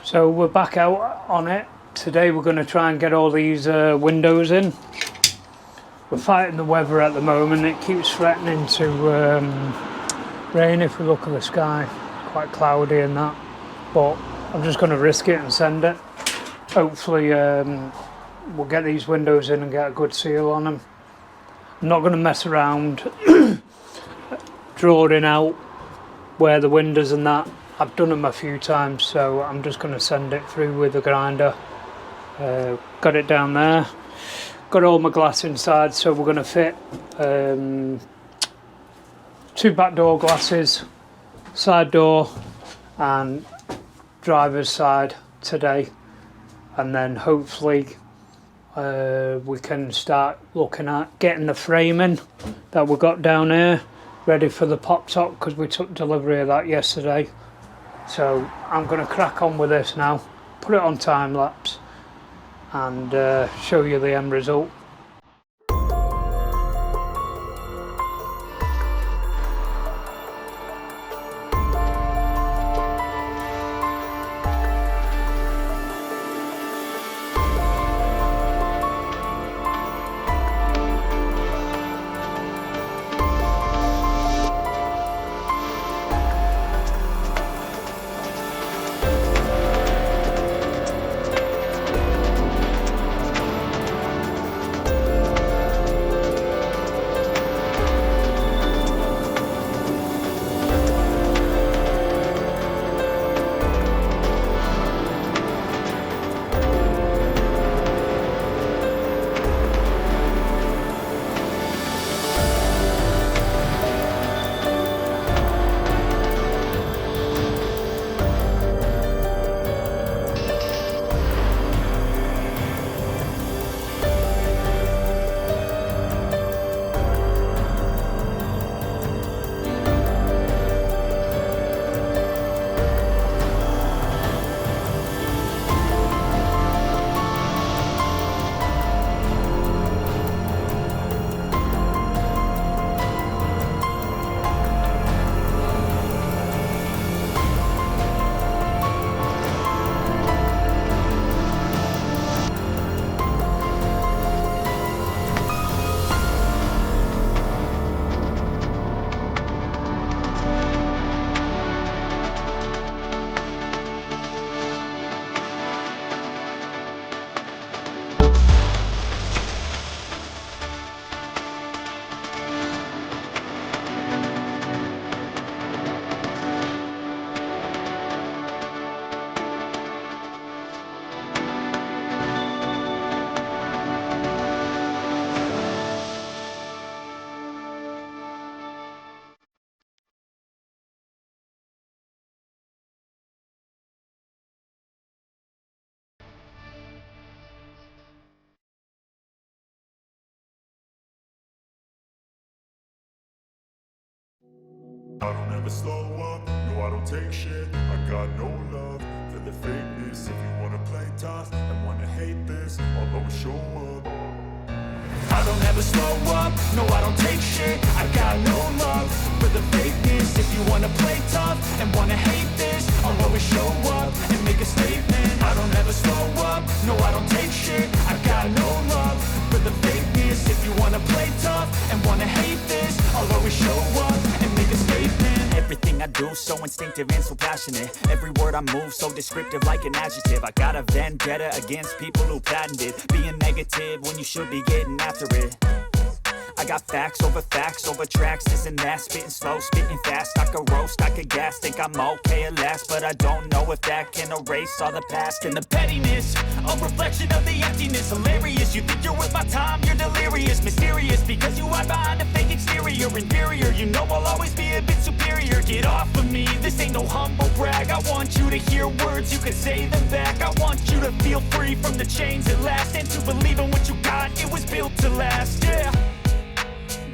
So we're back out on it. Today we're going to try and get all these windows in. We're fighting the weather at the moment. It keeps threatening to rain if we look at the sky. It's quite cloudy and that. But I'm just going to risk it and send it. Hopefully we'll get these windows in and get a good seal on them. I'm not going to mess around drawing out where the windows and that. I've done them a few times, so I'm just going to send it through with the grinder. Got it down there. Got all my glass inside, so we're going to fit 2 back door glasses, side door and driver's side today, and then hopefully we can start looking at getting the framing that we got down here ready for the pop top, because we took delivery of that yesterday. So I'm going to crack on with this now, put it on time lapse and show you the end result. I don't ever slow up, no I don't take shit. I got no love for the fakeness. If you wanna play tough and wanna hate this, I'll always show up. I don't ever slow up, no I don't take shit. I got no love for the fakeness. If you wanna play tough and wanna hate this, I'll always show up and make a statement. I don't ever slow up, no I don't take shit. I got no love for the fakeness. If you wanna play tough and wanna hate this, I'll always show up and make a statement. Everything I do so instinctive and so passionate. Every word I move so descriptive like an adjective. I got a vendetta against people who patented being negative when you should be getting after it. I got facts over tracks, this and that. Spitting slow, spitting fast. I could roast, I could gas. Think I'm okay at last, but I don't know if that can erase all the past. And the pettiness, a reflection of the emptiness. Hilarious, you think you're worth my time, you're delirious. Mysterious, because you hide behind a fake exterior. Inferior, you know I'll always be a bit superior. Get off of me, this ain't no humble brag. I want you to hear words, you can say them back. I want you to feel free from the chains at last, and to believe in what you got, it was built to last, yeah.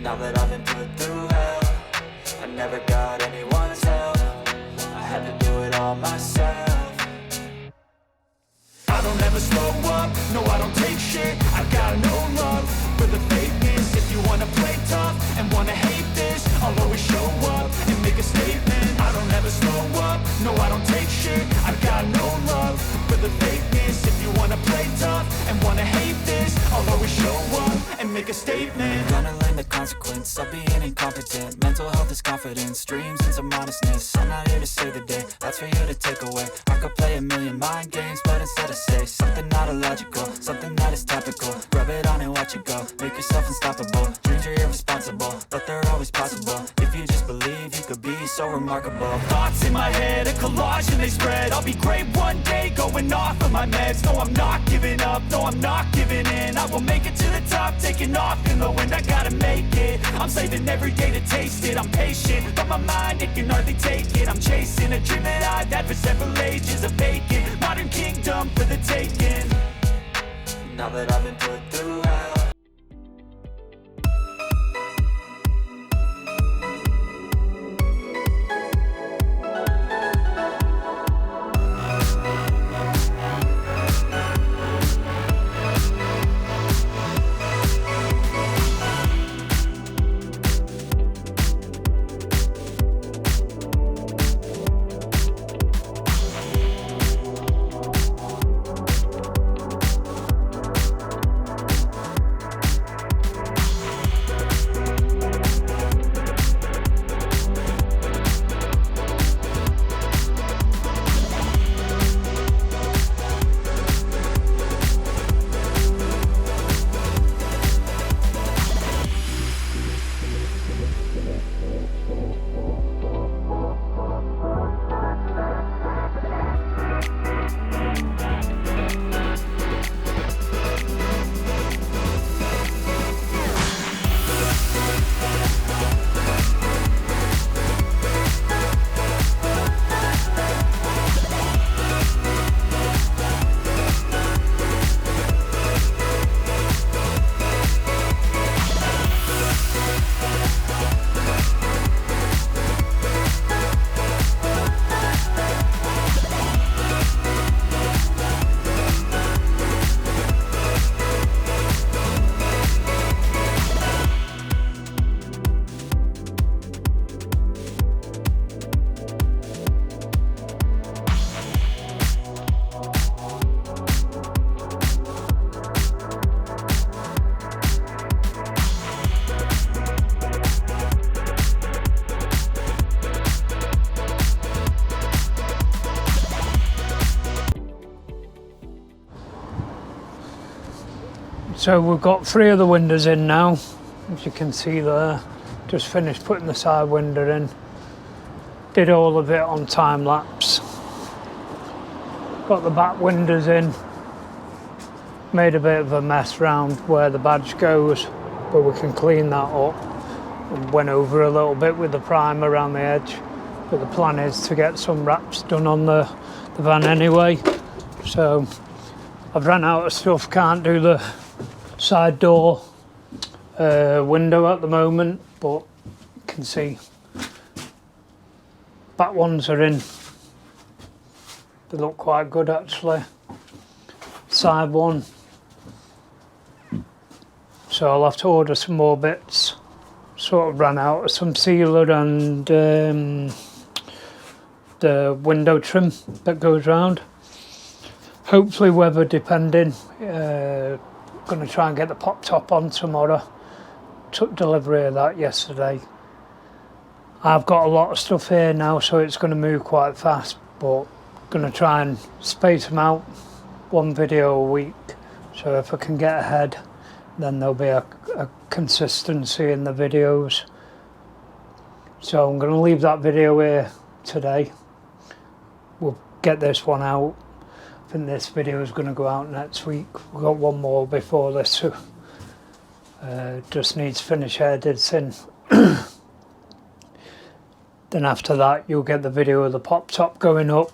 Now that I've been put through hell, I never got anyone's help. I had to do it all myself. I don't ever slow up, no I don't take shit. I got no love for the fakeness. If you wanna play tough and wanna hate this, I'll always show up and make a statement. I don't ever slow up, no I don't take shit. I got no love show up and make a statement. Gonna learn the consequence of being incompetent. Mental health is confidence, dreams and some honestness. I'm not here to save the day, that's for you to take away. I could play a million mind games, but instead I say something not illogical, something that is topical. Rub it on and watch it go, make yourself unstoppable. Dreams are irresponsible, but they're always possible. If you just believe, you could be so remarkable. Thoughts in my head, a collage and they spread. I'll be great one day, going off of my meds. No, I'm not giving up, no, I'm not giving in. I will make it to the top, taking off in the wind. I gotta make it, I'm saving every day to taste it. I'm patient, but my mind, it can hardly take it. I'm chasing a dream that I've had for several ages. A vacant, modern kingdom for the taking. Now that I've been put through hell. So we've got 3 of the windows in now, as you can see there. Just finished putting the side window in. Did all of it on time lapse. Got the back windows in. Made a bit of a mess round where the badge goes, but we can clean that up. And went over a little bit with the primer around the edge. But the plan is to get some wraps done on the van anyway. So I've run out of stuff, can't do the side door window at the moment, but you can see back ones are in. They look quite good actually. Side one, so I'll have to order some more bits. Sort of ran out of some sealer and the window trim that goes round. Hopefully weather depending. Going to try and get the pop top on tomorrow. Took delivery of that yesterday. I've got a lot of stuff here now, so it's going to move quite fast, but going to try and space them out, 1 video a week. So if I can get ahead, then there'll be a consistency in the videos. So I'm going to leave that video here today. We'll get this one out. I think this video is going to go out next week. We've got 1 more before this, so just needs finish editing. Then after that you'll get the video of the pop top going up,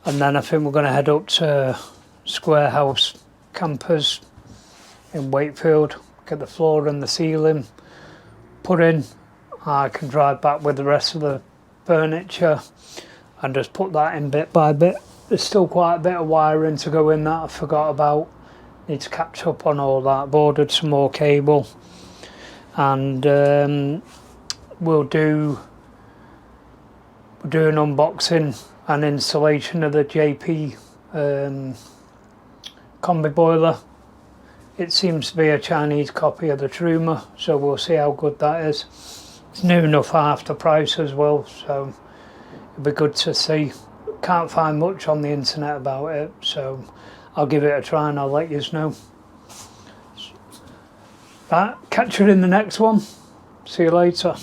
and then I think we're going to head up to Square House campers in Wakefield, get the floor and the ceiling put in. I can drive back with the rest of the furniture and just put that in bit by bit. There's still quite a bit of wiring to go in that I forgot about. Need to catch up on all that. I've ordered some more cable, and we'll do an unboxing and installation of the JP combi boiler it seems to be a Chinese copy of the Truma, so we'll see how good that is. It's new enough half the price as well, so it'll be good to see. Can't find much on the internet about it, so I'll give it a try and I'll let you know. Right, catch you in the next one. See you later.